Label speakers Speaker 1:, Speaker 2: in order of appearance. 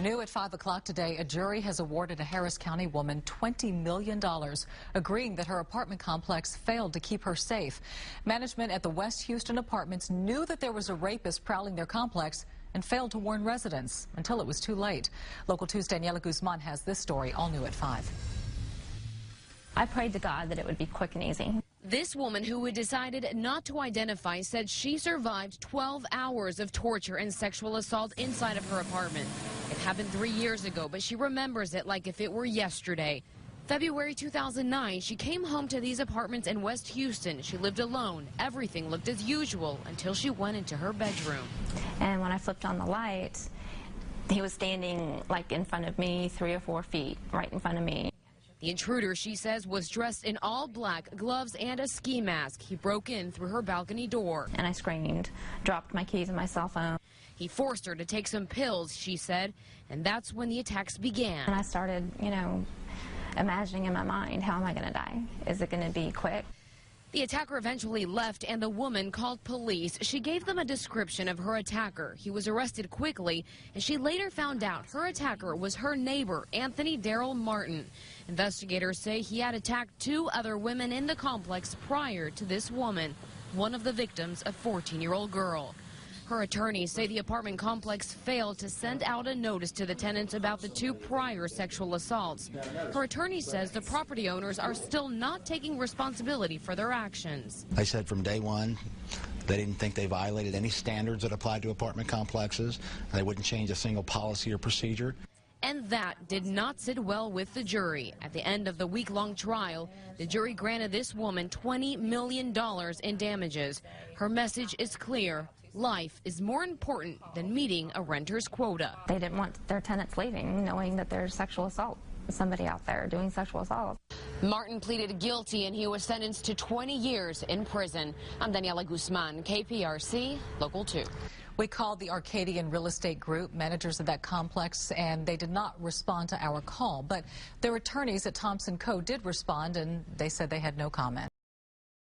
Speaker 1: New at 5 o'clock today, a jury has awarded a Harris County woman $20 million, agreeing that her apartment complex failed to keep her safe. Management at the West Houston apartments knew that there was a rapist prowling their complex and failed to warn residents until it was too late. Local 2's Daniela Guzman has this story, all new at 5.
Speaker 2: I prayed to God that it would be quick and easy.
Speaker 3: This woman, who had decided not to identify, said she survived 12 hours of torture and sexual assault inside of her apartment. It happened 3 years ago, but she remembers it like if it were yesterday. February 2009, she came home to these apartments in West Houston. She lived alone. Everything looked as usual until she went into her bedroom.
Speaker 2: And when I flipped on the light, he was standing like in front of me, 3 or 4 feet, right in front of me.
Speaker 3: The intruder, she says, was dressed in all black, gloves and a ski mask. He broke in through her balcony door.
Speaker 2: And I screamed, dropped my keys and my cell phone.
Speaker 3: He forced her to take some pills, she said, and that's when the attacks began.
Speaker 2: And I started, imagining in my mind, how am I going to die? Is it going to be quick?
Speaker 3: The attacker eventually left and the woman called police. She gave them a description of her attacker. He was arrested quickly, and she later found out her attacker was her neighbor, Anthony Darrell Martin. Investigators say he had attacked 2 other women in the complex prior to this woman, one of the victims a 14-year-old girl. Her attorneys say the apartment complex failed to send out a notice to the tenants about the 2 prior sexual assaults. Her attorney says the property owners are still not taking responsibility for their actions.
Speaker 4: They said from day one they didn't think they violated any standards that applied to apartment complexes. They wouldn't change a single policy or procedure.
Speaker 3: And that did not sit well with the jury. At the end of the week-long trial, the jury granted this woman $20 million in damages. Her message is clear. Life is more important than meeting a renter's quota.
Speaker 2: They didn't want their tenants leaving, knowing that there's sexual assault, somebody out there doing sexual assault.
Speaker 3: Martin pleaded guilty and he was sentenced to 20 years in prison. I'm Daniela Guzman, KPRC, Local 2.
Speaker 1: We called the Arcadian Real Estate Group, managers of that complex, and they did not respond to our call. But their attorneys at Thompson Co. did respond, and they said they had no comment.